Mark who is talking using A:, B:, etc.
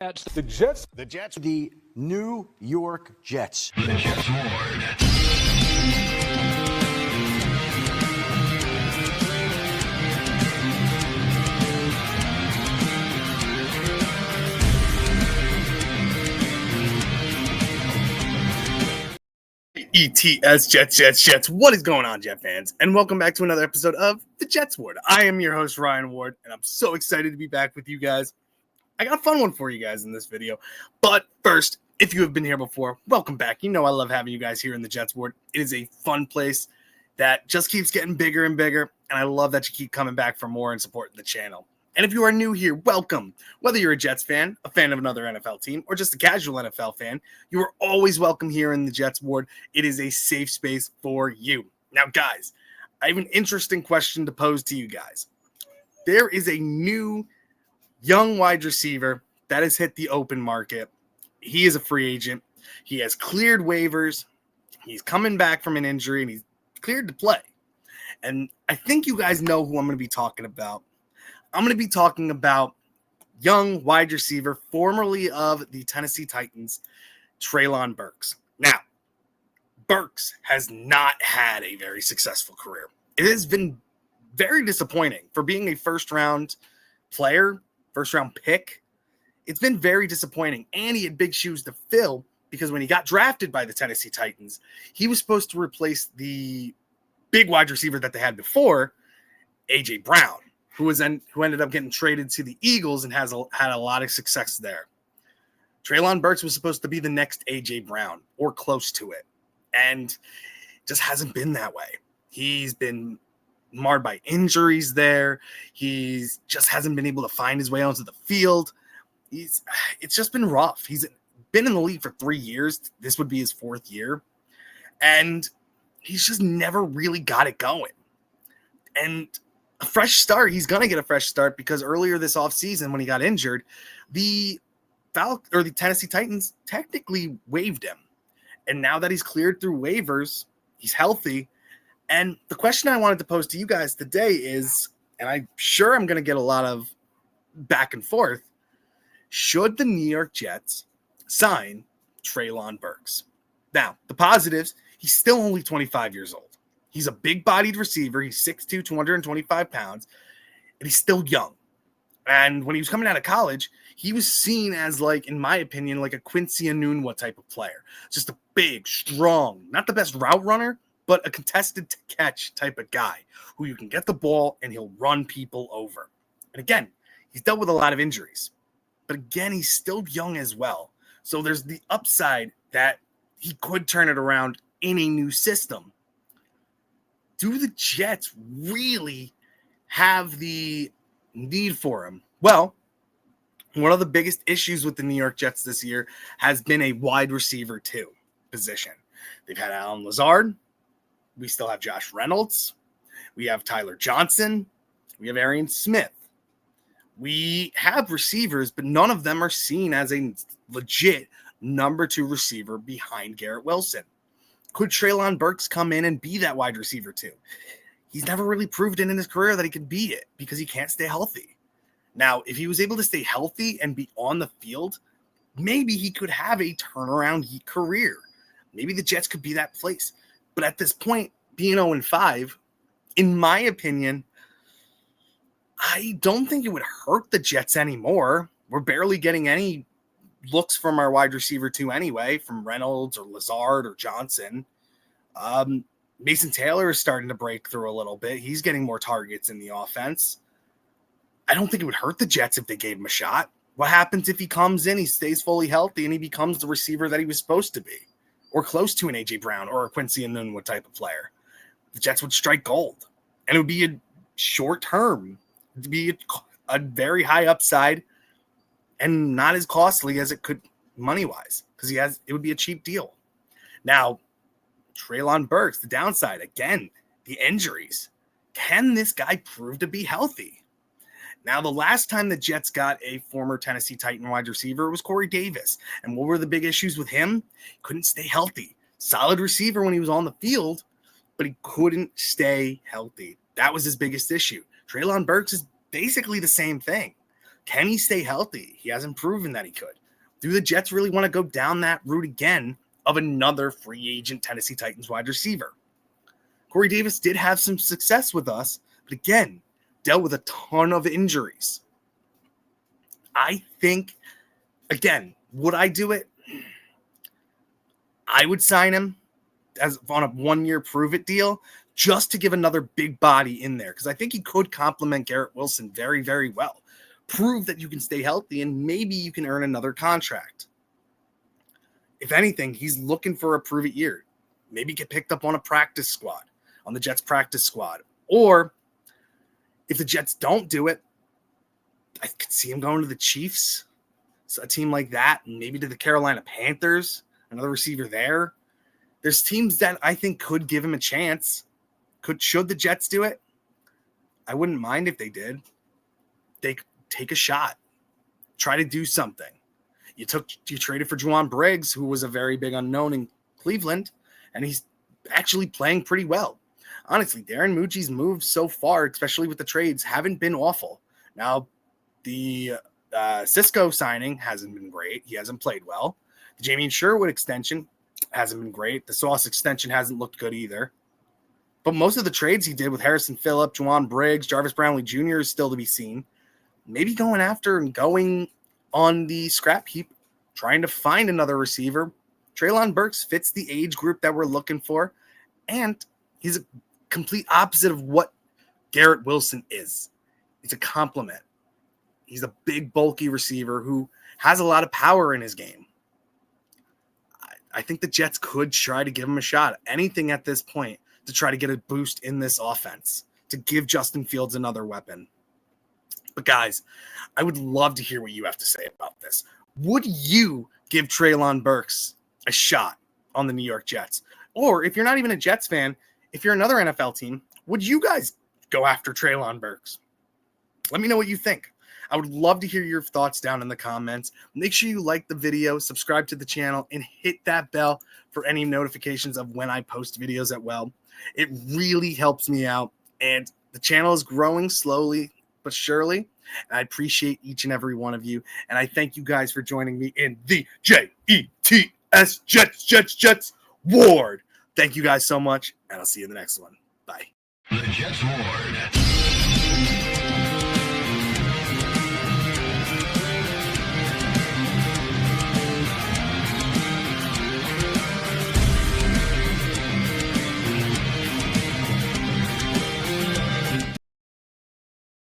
A: The Jets.
B: The Jets. The New York Jets.
C: The Jets Ward.
D: ETS Jets. What is going on, Jet fans? And welcome back to another episode of the Jets Ward. I am your host, Ryan Ward, and I'm so excited to be back with you guys. I got a fun one for you guys in this video. But first, if you have been here before, welcome back. You know I love having you guys here in the Jets Ward. It is a fun place that just keeps getting bigger and bigger, and I love that you keep coming back for more and supporting the channel. And if you are new here, welcome. Whether you're a Jets fan, a fan of another NFL team, or just a casual NFL fan, you are always welcome here in the Jets Ward. It is a safe space for you. Now, guys, I have an interesting question to pose to you guys. There is a new young wide receiver that has hit the open market. He is a free agent. He has cleared waivers. He's coming back from an injury, and he's cleared to play. And I think you guys know who I'm going to be talking about. I'm going to be talking about young wide receiver, formerly of the Tennessee Titans, Treylon Burks. Now, Burks has not had a very successful career. It has been very disappointing for being a first-round player, first-round pick. It's been very disappointing, and he had big shoes to fill because when he got drafted by the Tennessee Titans, he was supposed to replace the big wide receiver that they had before, A.J. Brown, who ended up getting traded to the Eagles and had a lot of success there. Treylon Burks was supposed to be the next A.J. Brown or close to it, and just hasn't been that way. He's been marred by injuries there. He's just hasn't been able to find his way onto the field. It's just been rough. He's been in the league for 3 years. This would be his fourth year, and he's just never really got it going. And a fresh start, he's going to get a fresh start because earlier this offseason when he got injured, the Tennessee Titans technically waived him. And now that he's cleared through waivers, he's healthy. And the question I wanted to pose to you guys today is, and I'm sure I'm going to get a lot of back and forth, should the New York Jets sign Treylon Burks? Now, the positives, he's still only 25 years old. He's a big-bodied receiver. He's 6'2", 225 pounds, and he's still young. And when he was coming out of college, he was seen as, like, in my opinion, like a Quincy Enunwa type of player. Just a big, strong, not the best route runner, but a contested-to-catch type of guy who you can get the ball and he'll run people over. And again, he's dealt with a lot of injuries. But again, he's still young as well. So there's the upside that he could turn it around in a new system. Do the Jets really have the need for him? Well, one of the biggest issues with the New York Jets this year has been a wide receiver 2 position. They've had Allen Lazard. We still have Josh Reynolds. We have Tyler Johnson. We have Arian Smith. We have receivers, but none of them are seen as a legit number 2 receiver behind Garrett Wilson. Could Treylon Burks come in and be that wide receiver 2? He's never really proved it in his career that he could be it because he can't stay healthy. Now, if he was able to stay healthy and be on the field, maybe he could have a turnaround career. Maybe the Jets could be that place. But at this point, being 0-5, in my opinion, I don't think it would hurt the Jets anymore. We're barely getting any looks from our wide receiver 2 anyway, from Reynolds or Lazard or Johnson. Mason Taylor is starting to break through a little bit. He's getting more targets in the offense. I don't think it would hurt the Jets if they gave him a shot. What happens if he comes in, he stays fully healthy, and he becomes the receiver that he was supposed to be, or close to an A.J. Brown or a Quincy Enunwa type of player? The Jets would strike gold, and it would be a short term. It would be a very high upside and not as costly as it could money-wise because it would be a cheap deal. Now, Treylon Burks, the downside, again, the injuries. Can this guy prove to be healthy? Now, the last time the Jets got a former Tennessee Titan wide receiver was Corey Davis. And what were the big issues with him? He couldn't stay healthy. Solid receiver when he was on the field, but he couldn't stay healthy. That was his biggest issue. Treylon Burks is basically the same thing. Can he stay healthy? He hasn't proven that he could. Do the Jets really want to go down that route again of another free agent Tennessee Titans wide receiver? Corey Davis did have some success with us, but again, dealt with a ton of injuries. I think, again, would I do it? I would sign him as on a 1-year prove-it deal just to give another big body in there, because I think he could complement Garrett Wilson very, very well. Prove that you can stay healthy, and maybe you can earn another contract. If anything, he's looking for a prove-it year. Maybe get picked up on a practice squad, on the Jets practice squad. Or if the Jets don't do it, I could see him going to the Chiefs, so a team like that, and maybe to the Carolina Panthers, another receiver there. There's teams that I think could give him a chance. Should the Jets do it? I wouldn't mind if they did. They could take a shot. Try to do something. You traded for Juwan Briggs, who was a very big unknown in Cleveland, and he's actually playing pretty well. Honestly, Darren Mucci's moves so far, especially with the trades, haven't been awful. Now, the Cisco signing hasn't been great. He hasn't played well. The Jamie Sherwood extension hasn't been great. The Sauce extension hasn't looked good either. But most of the trades he did with Harrison Phillip, Juwan Briggs, Jarvis Brownlee Jr. is still to be seen. Maybe going after and going on the scrap heap, trying to find another receiver. Treylon Burks fits the age group that we're looking for, and he's a complete opposite of what Garrett Wilson is. He's a complement. He's a big, bulky receiver who has a lot of power in his game. I think the Jets could try to give him a shot. Anything at this point to try to get a boost in this offense, to give Justin Fields another weapon. But guys, I would love to hear what you have to say about this. Would you give Treylon Burks a shot on the New York Jets? Or if you're not even a Jets fan, if you're another NFL team, would you guys go after Treylon Burks? Let me know what you think. I would love to hear your thoughts down in the comments. Make sure you like the video, subscribe to the channel, and hit that bell for any notifications of when I post videos at well. It really helps me out, and the channel is growing slowly but surely, and I appreciate each and every one of you, and I thank you guys for joining me in the JETS Jets Ward. Thank you guys so much, and I'll see you in the next one. Bye.
A: The Jets Ward.